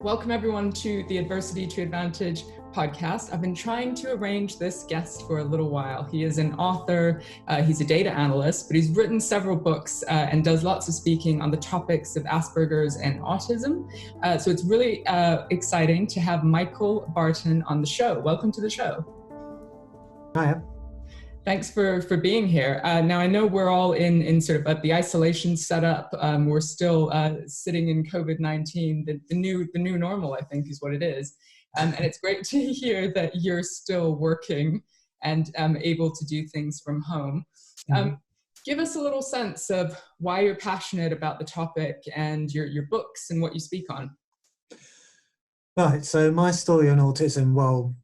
Welcome everyone to the Adversity to Advantage podcast. I've been trying to arrange this guest for a little while. He is an author, he's a data analyst, but he's written several books and does lots of speaking on the topics of Aspergers and autism. So it's really exciting to have Michael Barton on the show. Welcome to the show. Hi. Thanks for being here. Now I know we're all in sort of at the isolation setup. We're still sitting in COVID-19. The new normal, I think, is what it is. And it's great to hear that you're still working and able to do things from home. Give us a little sense of why you're passionate about the topic and your books and what you speak on. Right. So my story on autism, well,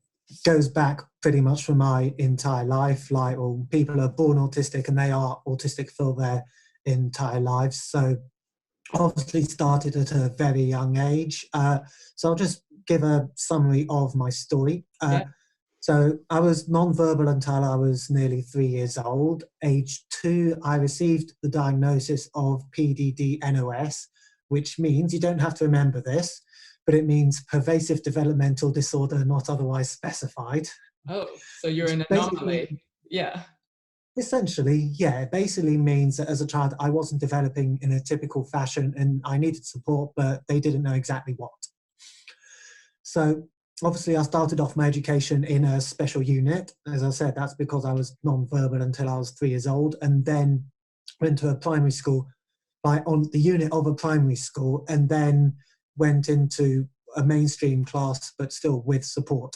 goes back pretty much for my entire life. Like, well, people are born autistic and they are autistic for their entire lives. So obviously started at a very young age. So I'll just give a summary of my story. So I was non-verbal until I was nearly 3 years old. Age 2, I received the diagnosis of PDD-NOS, which means, you don't have to remember this, but it means pervasive developmental disorder not otherwise specified. Oh, so you're an anomaly. Yeah. Essentially, yeah. It basically means that as a child, I wasn't developing in a typical fashion and I needed support, but they didn't know exactly what. So obviously I started off my education in a special unit. As I said, that's because I was non-verbal until I was 3 years old, and then went to a primary school, like on the unit of a primary school, and then went into a mainstream class, but still with support.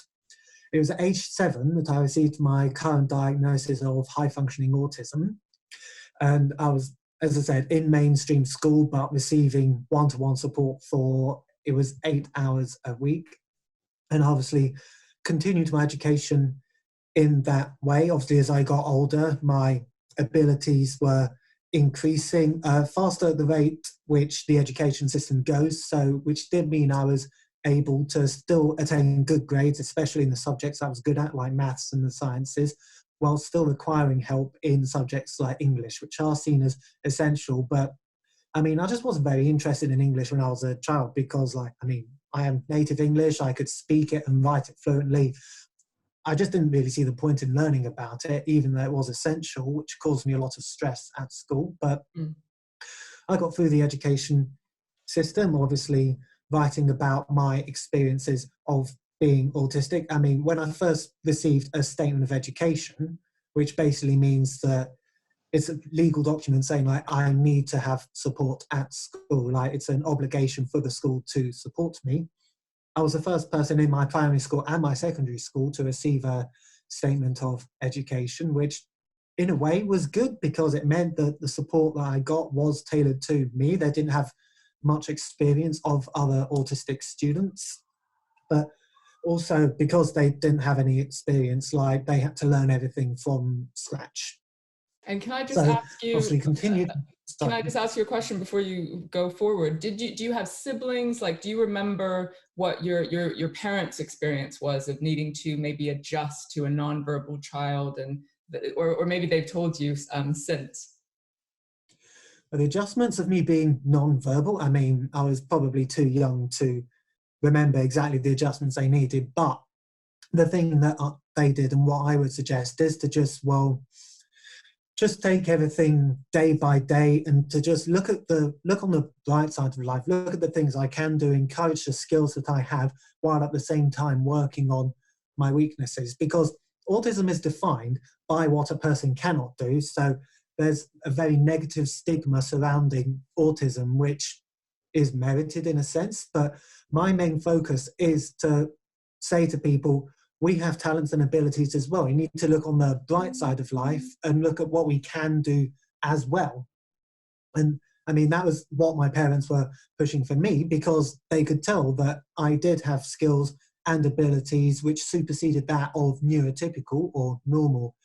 It was at age 7 that I received my current diagnosis of high-functioning autism. And I was, as I said, in mainstream school, but receiving one-to-one support for, it was 8 hours a week. And obviously continued my education in that way. Obviously, as I got older, my abilities were increasing faster at the rate which the education system goes, so which did mean I was able to still attain good grades, especially in the subjects I was good at, like maths and the sciences, while still requiring help in subjects like English, which are seen as essential. But I mean, I just wasn't very interested in English when I was a child because, like, I mean, I am native English, I could speak it and write it fluently. I just didn't really see the point in learning about it, even though it was essential, which caused me a lot of stress at school. But I got through the education system, obviously writing about my experiences of being autistic. I mean, when I first received a statement of education, which basically means that it's a legal document saying, like, I need to have support at school, like it's an obligation for the school to support me. I was the first person in my primary school and my secondary school to receive a statement of education, which in a way was good because it meant that the support that I got was tailored to me. They didn't have much experience of other autistic students, but also because they didn't have any experience, like they had to learn everything from scratch. And can I just ask you, obviously continued. Can I just ask you a question before you go forward? Do you have siblings? Like, do you remember what your parents' experience was of needing to maybe adjust to a nonverbal child, and or maybe they've told you since? The adjustments of me being non-verbal, I mean, I was probably too young to remember exactly the adjustments they needed, but the thing that they did and what I would suggest is to just take everything day by day and to just look on the bright side of life, look at the things I can do, encourage the skills that I have, while at the same time working on my weaknesses. Because autism is defined by what a person cannot do. So there's a very negative stigma surrounding autism, which is merited in a sense. But my main focus is to say to people, we have talents and abilities as well. You need to look on the bright side of life and look at what we can do as well. And I mean, that was what my parents were pushing for me, because they could tell that I did have skills and abilities which superseded that of neurotypical or normal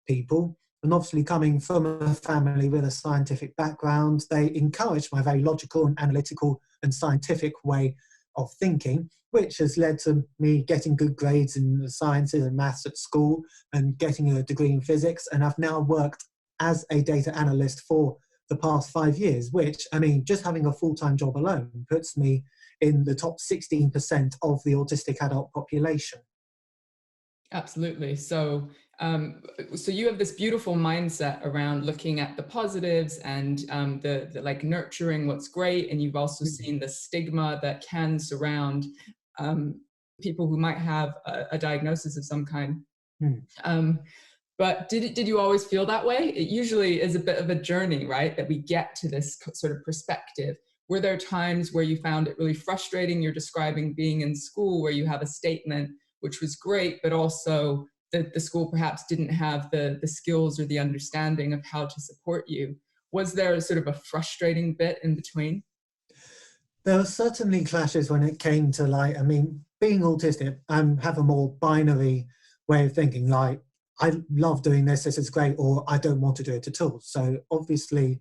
people. And obviously, coming from a family with a scientific background, they encouraged my very logical and analytical and scientific way of thinking, which has led to me getting good grades in the sciences and maths at school and getting a degree in physics. And I've now worked as a data analyst for the past 5 years, which, I mean, just having a full-time job alone puts me in the top 16% of the autistic adult population. Absolutely. So you have this beautiful mindset around looking at the positives and the like nurturing what's great, and you've also seen the stigma that can surround um, people who might have a diagnosis of some kind. Mm. But did you always feel that way? It usually is a bit of a journey, right? That we get to this sort of perspective. Were there times where you found it really frustrating? You're describing being in school where you have a statement which was great, but also the school perhaps didn't have the skills or the understanding of how to support you. Was there sort of a frustrating bit in between? There were certainly clashes when it came to, like, I mean, being autistic, I have a more binary way of thinking, like, I love doing this is great, or I don't want to do it at all. So obviously,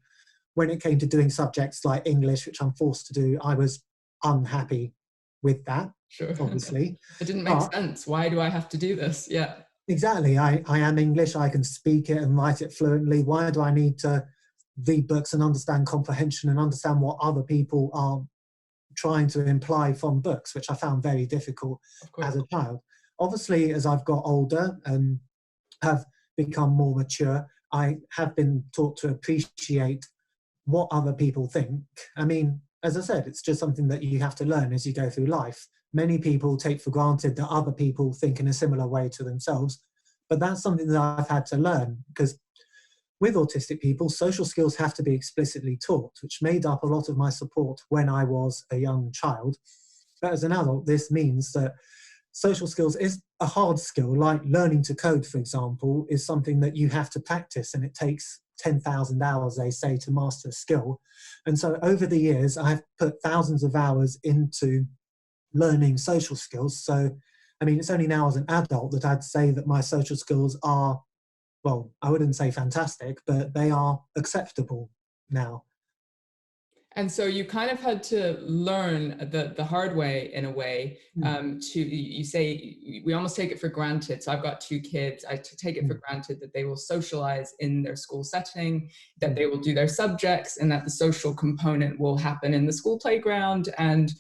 when it came to doing subjects like English, which I'm forced to do, I was unhappy with that, Sure. obviously. It didn't make But sense. Why do I have to do this? Yeah. exactly, I am English, I can speak it and write it fluently. Why do I need to read books and understand comprehension and understand what other people are trying to imply from books, which I found very difficult Of course. as a child. Obviously, as I've got older and have become more mature, I have been taught to appreciate what other people think. I mean, as I said, it's just something that you have to learn as you go through life. Many people take for granted that other people think in a similar way to themselves, but that's something that I've had to learn, because with autistic people, social skills have to be explicitly taught, which made up a lot of my support when I was a young child. But as an adult, this means that social skills is a hard skill, like learning to code, for example, is something that you have to practice, and it takes 10,000 hours, they say, to master a skill. And so over the years, I've put thousands of hours into learning social skills. So, I mean, it's only now as an adult that I'd say that my social skills are, well, I wouldn't say fantastic, but they are acceptable now. And so you kind of had to learn the hard way in a way. Mm, To you say we almost take it for granted. So I've got two kids. I take it for mm, granted that they will socialize in their school setting, that mm. they will do their subjects, and that the social component will happen in the school playground and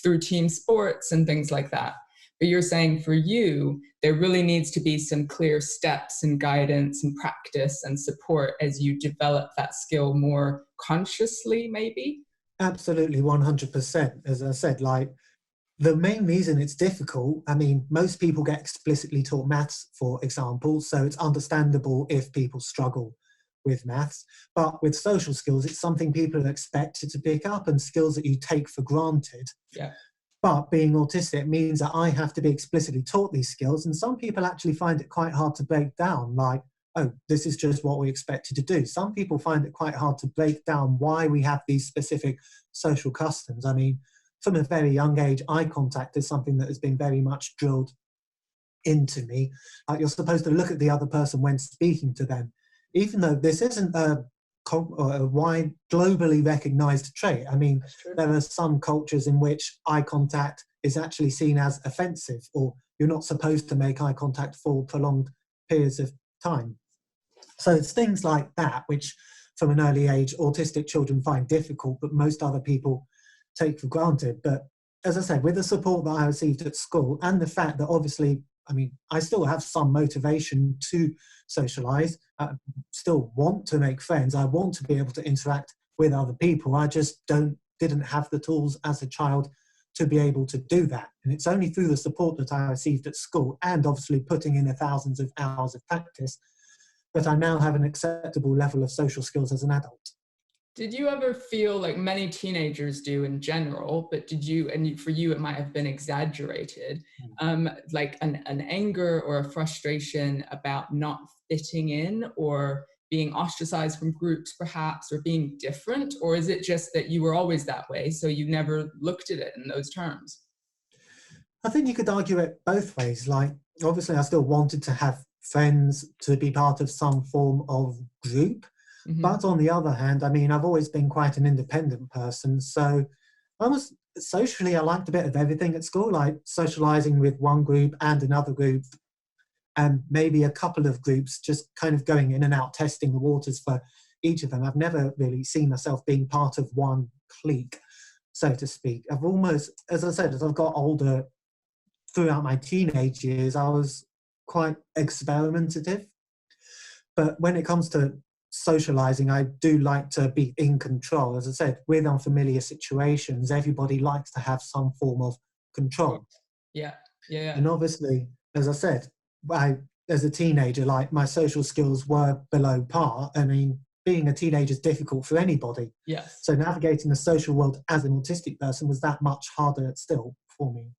through team sports and things like that. But you're saying for you, there really needs to be some clear steps and guidance and practice and support as you develop that skill more consciously, maybe? Absolutely, 100%. As I said, like, the main reason it's difficult, I mean, most people get explicitly taught maths, for example, so it's understandable if people struggle with maths. But with social skills, it's something people are expected to pick up and skills that you take for granted. Yeah. But being autistic means that I have to be explicitly taught these skills, and some people actually find it quite hard to break down, like, oh, this is just what we expect you to do. Some people find it quite hard to break down why we have these specific social customs. I mean, from a very young age, eye contact is something that has been very much drilled into me. Like, you're supposed to look at the other person when speaking to them, even though this isn't a wide, globally recognized trait. I mean, That's true. there are some cultures in which eye contact is actually seen as offensive, or you're not supposed to make eye contact for prolonged periods of time. So it's things like that which, from an early age, autistic children find difficult, but most other people take for granted. But as I said, with the support that I received at school and the fact that obviously, I mean, I still have some motivation to socialize, I still want to make friends, I want to be able to interact with other people. I just didn't have the tools as a child to be able to do that. And it's only through the support that I received at school, and obviously putting in the thousands of hours of practice, that I now have an acceptable level of social skills as an adult. Did you ever feel like many teenagers do in general, but did you, and for you it might have been exaggerated, like an anger or a frustration about not fitting in or being ostracized from groups perhaps, or being different? Or is it just that you were always that way, so you never looked at it in those terms? I think you could argue it both ways. Like, obviously, I still wanted to have friends, to be part of some form of group. Hmm. But on the other hand, I mean, I've always been quite an independent person. So I was socially, I liked a bit of everything at school, like socializing with one group and another group, and maybe a couple of groups, just kind of going in and out, testing the waters for each of them. I've never really seen myself being part of one clique. so to speak. I've almost, as I said, as I've got older throughout my teenage years, I was quite experimentative. But when it comes to socializing, I do like to be in control. As I said, with unfamiliar situations, everybody likes to have some form of control. Yeah, yeah, yeah. And obviously, as I said, as a teenager, like my social skills were below par. I mean, being a teenager is difficult for anybody. Yes. So navigating the social world as an autistic person was that much harder still for me.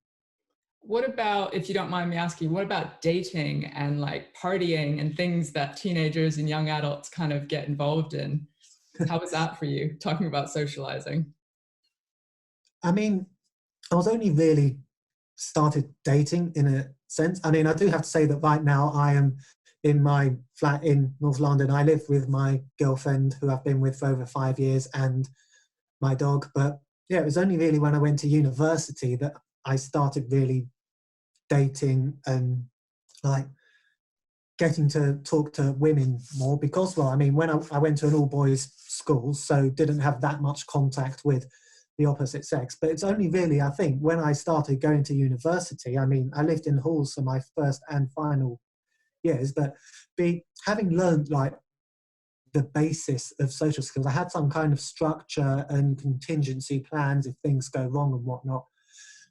What about, if you don't mind me asking, what about dating and like partying and things that teenagers and young adults kind of get involved in? How was that for you, talking about socializing? I mean, I was only really started dating in a sense. I mean, I do have to say that right now I am in my flat in North London. I live with my girlfriend who I've been with for over 5 years and my dog. But yeah, it was only really when I went to university that I started really dating and like getting to talk to women more because, well, I mean, when I went to an all boys school, so didn't have that much contact with the opposite sex. But it's only really, I think, when I started going to university, I mean, I lived in halls for my first and final years, but having learned like the basis of social skills, I had some kind of structure and contingency plans if things go wrong and whatnot.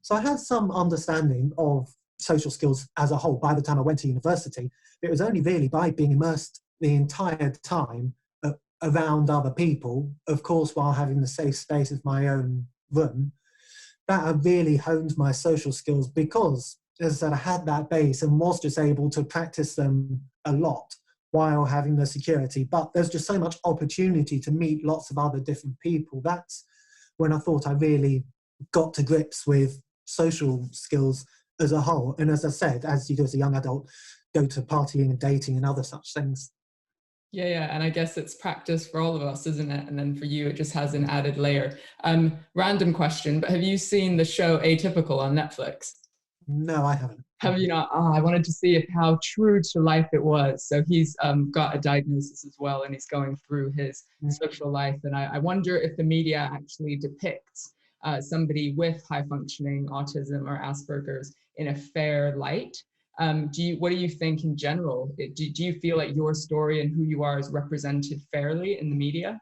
So I had some understanding of social skills as a whole by the time I went to university. It was only really by being immersed the entire time around other people, of course, while having the safe space of my own room, that I really honed my social skills because, as I said, I had that base and was just able to practice them a lot while having the security. But there's just so much opportunity to meet lots of other different people. That's when I thought I really got to grips with social skills as a whole. And as I said, as you do as a young adult, go to partying and dating and other such things. Yeah, yeah, and I guess it's practice for all of us, isn't it? And then for you, it just has an added layer. Random question, but have you seen the show Atypical on Netflix? No, I haven't. Have you not? Oh, I wanted to see if how true to life it was. So he's got a diagnosis as well, and he's going through his social life. And I wonder if the media actually depicts somebody with high functioning autism or Asperger's in a fair light. What do you think in general? Do you feel like your story and who you are is represented fairly in the media?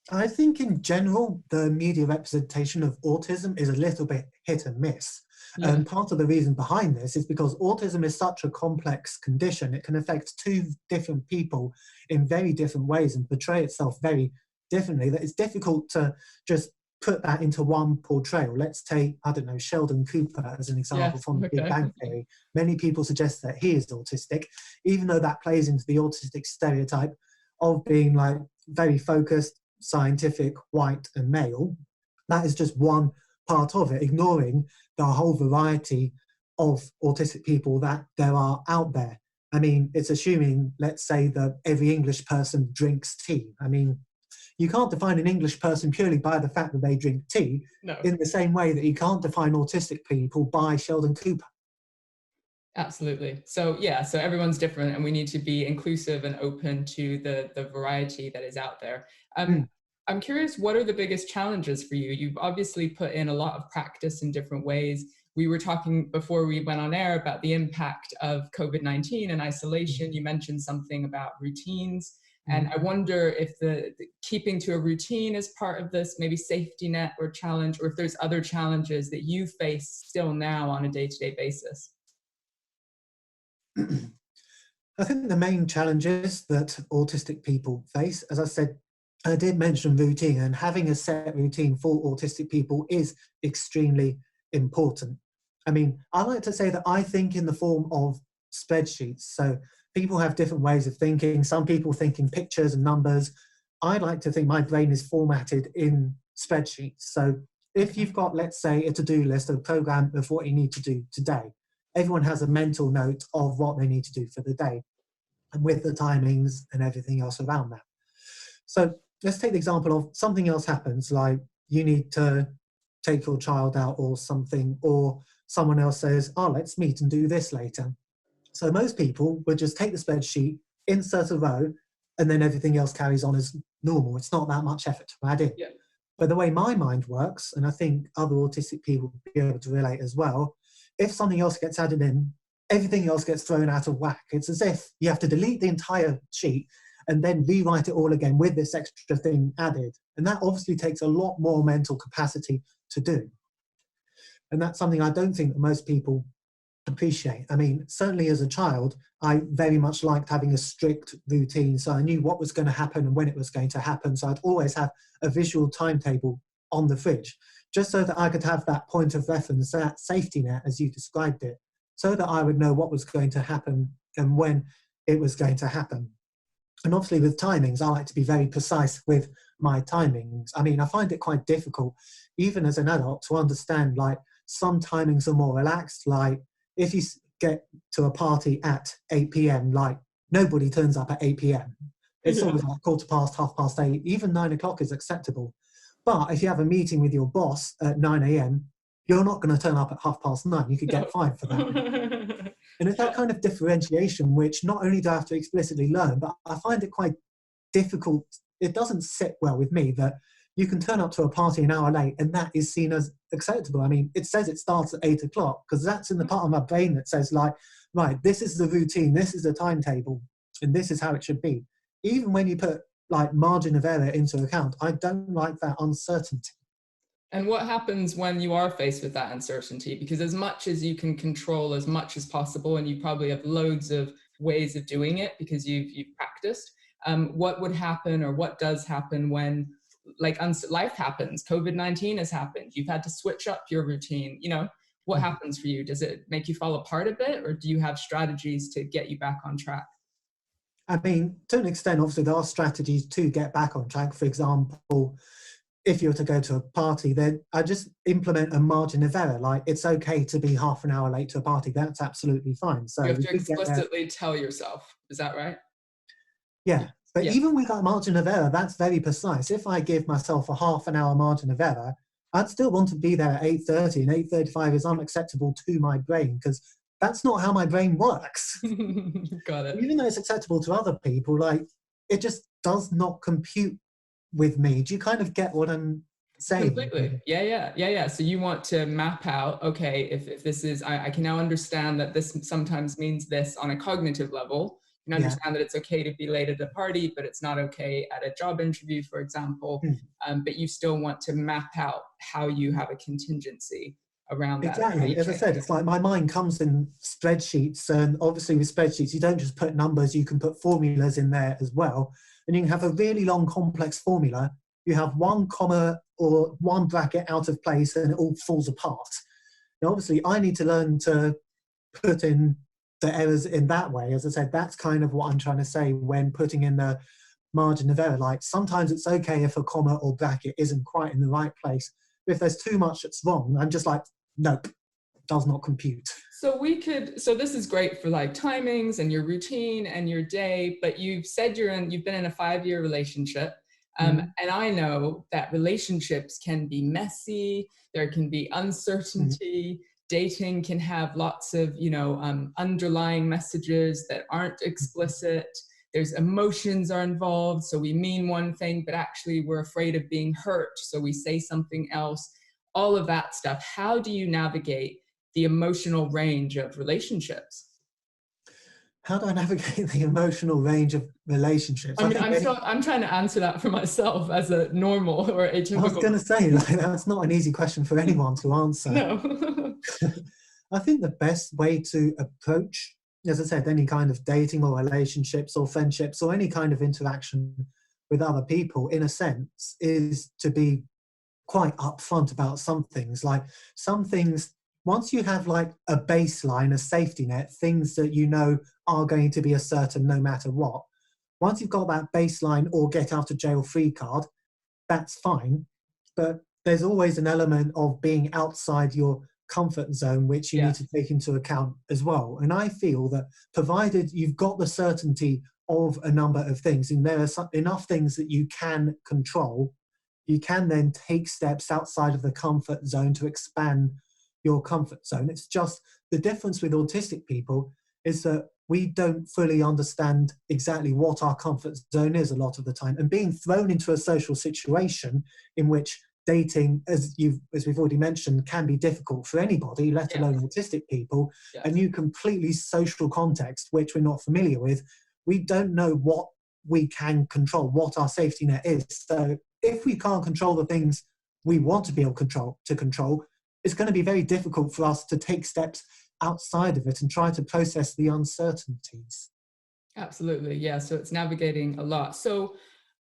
I think in general, the media representation of autism is a little bit hit and miss. Yeah. And part of the reason behind this is because autism is such a complex condition. It can affect two different people in very different ways and portray itself very differently, that it's difficult to just put that into one portrayal. Let's take, I don't know, Sheldon Cooper as an example from the Big Bang Theory. Many people suggest that he is autistic, even though that plays into the autistic stereotype of being like very focused, scientific, white and male. That is just one part of it, ignoring the whole variety of autistic people that there are out there. I mean, it's assuming, let's say, that every English person drinks tea. I mean, you can't define an English person purely by the fact that they drink tea, No. in the same way that you can't define autistic people by Sheldon Cooper. Absolutely. So yeah, so everyone's different and we need to be inclusive and open to the variety that is out there. I'm curious, what are the biggest challenges for you? You've obviously put in a lot of practice in different ways. We were talking before we went on air about the impact of COVID-19 and isolation. You mentioned something about routines. And I wonder if the keeping to a routine is part of this, maybe safety net or challenge, or if there's other challenges that you face still now on a day-to-day basis. I think the main challenges that autistic people face, as I said, I did mention routine, and having a set routine for autistic people is extremely important. I mean, I like to say that I think in the form of spreadsheets. So people have different ways of thinking. Some people think in pictures and numbers. I like to think my brain is formatted in spreadsheets. So if you've got, let's say, a to-do list, a program of what you need to do today, everyone has a mental note of what they need to do for the day, and with the timings and everything else around that. So let's take the example of something else happens, like you need to take your child out or something, or someone else says, oh, let's meet and do this later. So most people would just take the spreadsheet, insert a row, and then everything else carries on as normal. It's not that much effort to add in. Yeah. But the way my mind works, and I think other autistic people will be able to relate as well, if something else gets added in, everything else gets thrown out of whack. It's as if you have to delete the entire sheet and then rewrite it all again with this extra thing added. And that obviously takes a lot more mental capacity to do. And that's something I don't think that most people appreciate. I mean, certainly as a child, I very much liked having a strict routine. So I knew what was going to happen and when it was going to happen. So I'd always have a visual timetable on the fridge, just so that I could have that point of reference, that safety net, as you described it, so that I would know what was going to happen and when it was going to happen. And obviously with timings, I like to be very precise with my timings. I mean, I find it quite difficult, even as an adult, to understand, like, some timings are more relaxed. Like, if you get to a party at 8 p.m, like, nobody turns up at 8 p.m. It's always like 8:15, 8:30, even 9 o'clock is acceptable. But if you have a meeting with your boss at 9 a.m, you're not going to turn up at 9:30. You could get fined for that. And it's that kind of differentiation, which not only do I have to explicitly learn, but I find it quite difficult. It doesn't sit well with me that you can turn up to a party an hour late and that is seen as acceptable. I mean, it says it starts at 8 o'clock because that's in the part of my brain that says, like, right, this is the routine, this is the timetable, and this is how it should be. Even when you put, like, margin of error into account, I don't like that uncertainty. And what happens when you are faced with that uncertainty? Because as much as you can control as much as possible, and you probably have loads of ways of doing it because you've practiced, what would happen, or what does happen when, like, life happens? COVID-19 has happened. You've had to switch up your routine. You know, what happens for you? Does it make you fall apart a bit, or do you have strategies to get you back on track? I mean, to an extent, obviously, there are strategies to get back on track. For example, if you were to go to a party, then I just implement a margin of error. Like, it's okay to be half an hour late to a party. That's absolutely fine. So You have we to could get there. explicitly tell yourself. Is that right? Yeah. But Yeah. even with that margin of error, that's very precise. If I give myself a half an hour margin of error, I'd still want to be there at 8:30, and 8:35 is unacceptable to my brain because that's not how my brain works. Got it. Even though it's acceptable to other people, like, it just does not compute with me. Do you kind of get what I'm saying? Completely. Yeah. So you want to map out, okay, if this is, I can now understand that this sometimes means this on a cognitive level. You can Yeah. understand that it's okay to be late at a party, but it's not okay at a job interview, for example. But you still want to map out how you have a contingency around that. Exactly. As I said, it's like my mind comes in spreadsheets, and obviously with spreadsheets, you don't just put numbers, you can put formulas in there as well. And you can have a really long, complex formula. You have one comma or one bracket out of place and it all falls apart. Now, obviously, I need to learn to put in the errors in that way. As I said, that's kind of what I'm trying to say when putting in the margin of error. Like, sometimes it's okay if a comma or bracket isn't quite in the right place. But if there's too much that's wrong, I'm just like, nope, does not compute. So this is great for, like, timings and your routine and your day, but you've said you've been in a 5-year relationship. And I know that relationships can be messy. There can be uncertainty. Dating can have lots of, underlying messages that aren't explicit. There's emotions are involved. So we mean one thing, but actually we're afraid of being hurt. So we say something else, all of that stuff. How do you navigate the emotional range of relationships? How do I navigate the emotional range of relationships? I mean, I'm trying to answer that for myself as a normal or atypical. I was going to say, like, that's not an easy question for anyone to answer. No. I think the best way to approach, as I said, any kind of dating or relationships or friendships or any kind of interaction with other people, in a sense, is to be quite upfront about some things. Like, some things, once you have, like, a baseline, a safety net, things that you know are going to be a certain no matter what, once you've got that baseline or get out of jail free card, that's fine. But there's always an element of being outside your comfort zone, which you need to take into account as well. And I feel that provided you've got the certainty of a number of things, and there are enough things that you can control, you can then take steps outside of the comfort zone to expand your comfort zone. It's just the difference with autistic people is that we don't fully understand exactly what our comfort zone is a lot of the time. And being thrown into a social situation in which dating, as we've already mentioned, can be difficult for anybody, let alone autistic people. Yes. A new completely social context, which we're not familiar with. We don't know what we can control, what our safety net is. So if we can't control the things we want to be able to control, it's going to be very difficult for us to take steps outside of it and try to process the uncertainties. Absolutely, yeah. So it's navigating a lot. So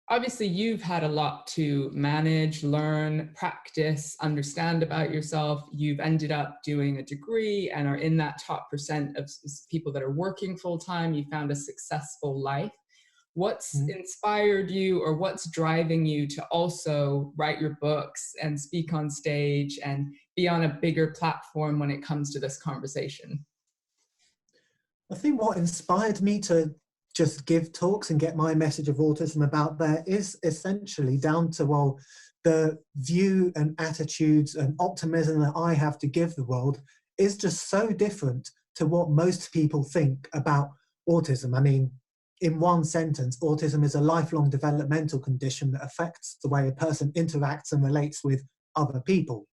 obviously you've had a lot to manage, learn, practice, understand about yourself. You've ended up doing a degree and are in that top percent of people that are working full time. You found a successful life. What's inspired you, or what's driving you to also write your books and speak on stage and be on a bigger platform when it comes to this conversation? I think what inspired me to just give talks and get my message of autism about there is essentially down to, well, the view and attitudes and optimism that I have to give the world is just so different to what most people think about autism. I mean, in one sentence, autism is a lifelong developmental condition that affects the way a person interacts and relates with other people.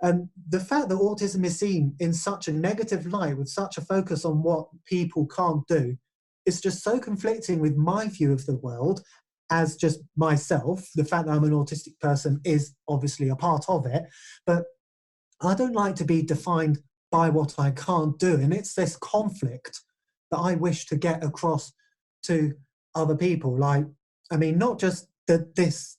And the fact that autism is seen in such a negative light, with such a focus on what people can't do, is just so conflicting with my view of the world as just myself. The fact that I'm an autistic person is obviously a part of it, but I don't like to be defined by what I can't do. And it's this conflict that I wish to get across to other people. Like, I mean, not just that this,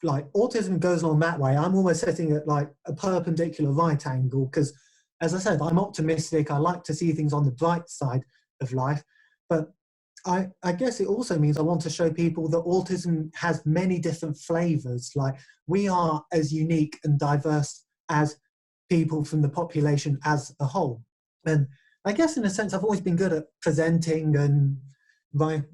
like, autism goes along that way. I'm always sitting at like a perpendicular right angle because, as I said, I'm optimistic. I like to see things on the bright side of life. But I guess it also means I want to show people that autism has many different flavors. Like, we are as unique and diverse as people from the population as a whole. And I guess in a sense, I've always been good at presenting and writing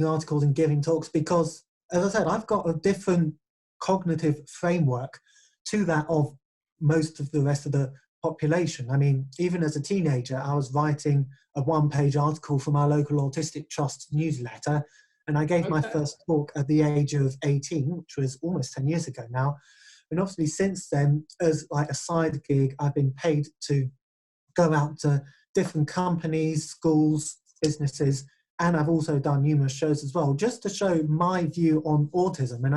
articles and giving talks because, as I said, I've got a different cognitive framework to that of most of the rest of the population. I mean, even as a teenager, I was writing a one-page article from our local Autistic Trust newsletter, and I gave my first talk at the age of 18, which was almost 10 years ago now. And obviously since then, as like a side gig, I've been paid to go out to different companies, schools, businesses, and I've also done numerous shows as well, just to show my view on autism. And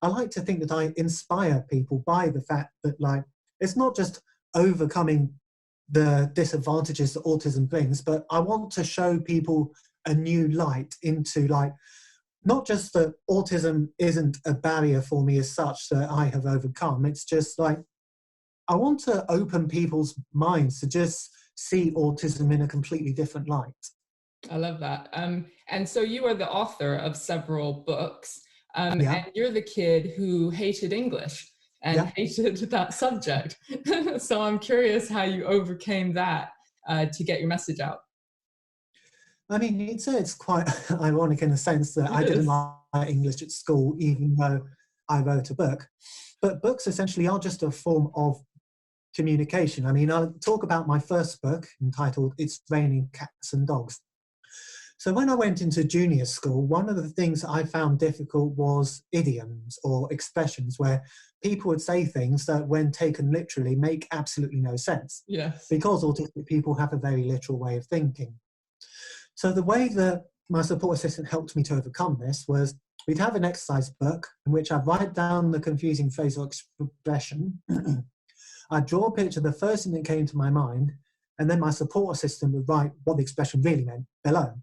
I like to think that I inspire people by the fact that, like, it's not just overcoming the disadvantages that autism brings, but I want to show people a new light into, like, not just that autism isn't a barrier for me as such that I have overcome. It's just like, I want to open people's minds to just see autism in a completely different light. I love that. And so you are the author of several books, and you're the kid who hated English and hated that subject. So I'm curious how you overcame that to get your message out. I mean, you'd say it's quite ironic in the sense that I didn't like English at school, even though I wrote a book. But books essentially are just a form of communication. I mean, I'll talk about my first book entitled It's Raining Cats and Dogs. So when I went into junior school, one of the things I found difficult was idioms or expressions where people would say things that, when taken literally, make absolutely no sense. Yes. Because autistic people have a very literal way of thinking. So the way that my support assistant helped me to overcome this was, we'd have an exercise book in which I'd write down the confusing phrase or expression. I'd draw a picture of the first thing that came to my mind, and then my support assistant would write what the expression really meant below.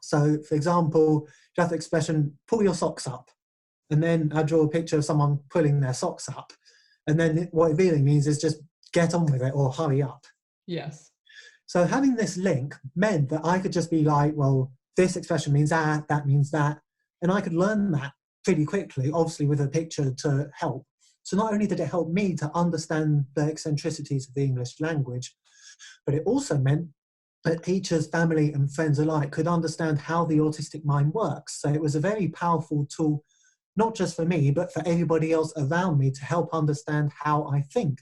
So, for example, you have the expression, pull your socks up. And then I draw a picture of someone pulling their socks up. And then what it really means is just get on with it or hurry up. Yes. So having this link meant that I could just be like, well, this expression means that, that means that. And I could learn that pretty quickly, obviously with a picture to help. So not only did it help me to understand the eccentricities of the English language, but it also meant that teachers, family and friends alike could understand how the autistic mind works. So it was a very powerful tool, not just for me, but for everybody else around me to help understand how I think.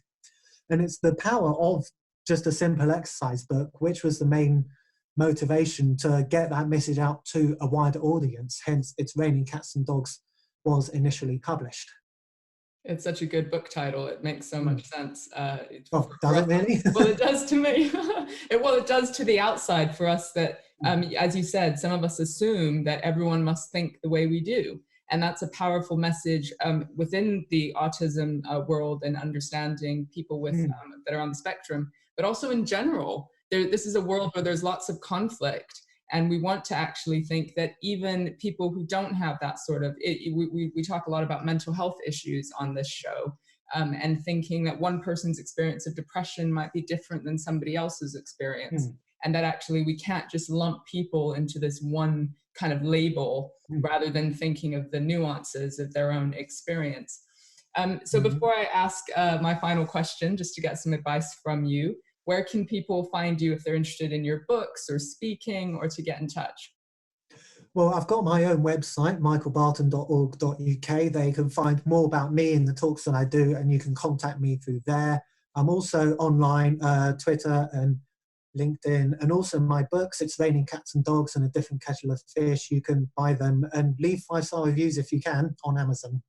And it's the power of just a simple exercise book, which was the main motivation to get that message out to a wider audience. Hence, It's Raining Cats and Dogs was initially published. It's such a good book title. It makes so much sense. Oh, does it really? Well, it does to me. It does to the outside for us that, as you said, some of us assume that everyone must think the way we do. And that's a powerful message within the autism world and understanding people with that are on the spectrum, but also in general. This is a world where there's lots of conflict. And we want to actually think that even people who don't have that sort of, we talk a lot about mental health issues on this show, and thinking that one person's experience of depression might be different than somebody else's experience. And that actually we can't just lump people into this one kind of label rather than thinking of the nuances of their own experience. So before I ask my final question, just to get some advice from you, where can people find you if they're interested in your books or speaking or to get in touch? Well, I've got my own website, michaelbarton.org.uk. They can find more about me and the talks that I do, and you can contact me through there. I'm also online, Twitter and LinkedIn, and also my books, It's Raining Cats and Dogs and A Different Kettle of Fish. You can buy them and leave 5-star reviews if you can on Amazon.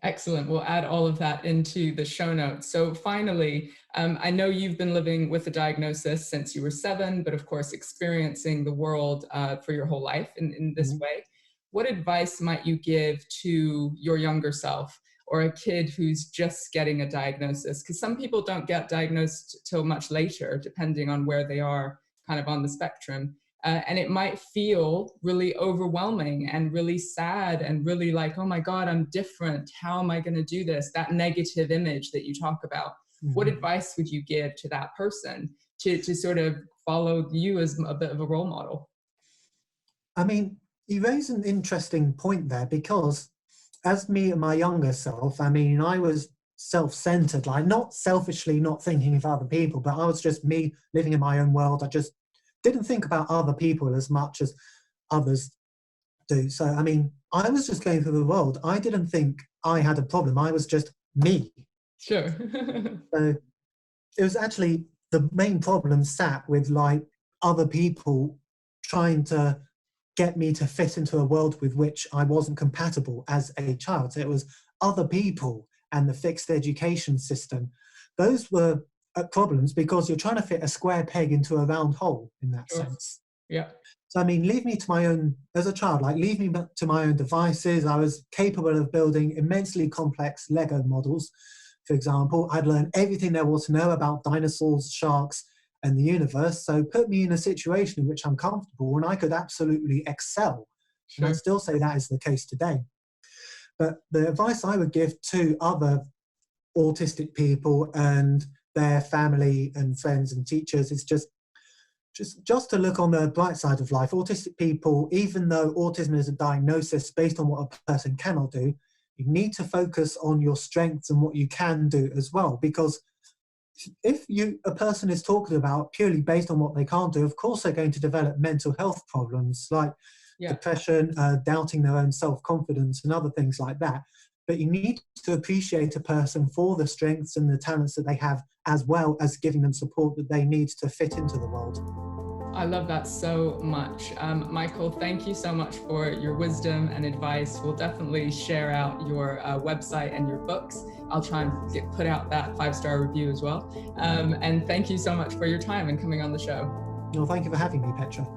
Excellent. We'll add all of that into the show notes. So finally, I know you've been living with a diagnosis since you were 7, but of course experiencing the world for your whole life in this way. What advice might you give to your younger self or a kid who's just getting a diagnosis? Because some people don't get diagnosed till much later, depending on where they are kind of on the spectrum. And it might feel really overwhelming and really sad and really like, oh my God, I'm different. How am I going to do this? That negative image that you talk about. What advice would you give to that person to sort of follow you as a bit of a role model? I mean, you raise an interesting point there, because as me and my younger self, I mean, I was self-centered, like not selfishly, not thinking of other people, but I was just me living in my own world. I just didn't think about other people as much as others do. So, I mean, I was just going through the world. I didn't think I had a problem. I was just me. Sure. So it was actually the main problem sat with like other people trying to get me to fit into a world with which I wasn't compatible as a child. So it was other people and the fixed education system. Those were problems because you're trying to fit a square peg into a round hole in that sense. Yeah. So, I mean, leave me to my own, as a child, like leave me to my own devices. I was capable of building immensely complex Lego models. For example, I'd learned everything there was to know about dinosaurs, sharks, and the universe. So put me in a situation in which I'm comfortable and I could absolutely excel. Sure. And I'd still say that is the case today. But the advice I would give to other autistic people and their family and friends and teachers is just to look on the bright side of life. Autistic people, even though autism is a diagnosis based on what a person cannot do, you need to focus on your strengths and what you can do as well. Because if a person is talking about purely based on what they can't do, of course they're going to develop mental health problems like depression, doubting their own self-confidence and other things like that. But you need to appreciate a person for the strengths and the talents that they have, as well as giving them support that they need to fit into the world. I love that so much. Michael, thank you so much for your wisdom and advice. We'll definitely share out your website and your books. I'll try and put out that 5-star review as well. And thank you so much for your time and coming on the show. Well, thank you for having me, Petra.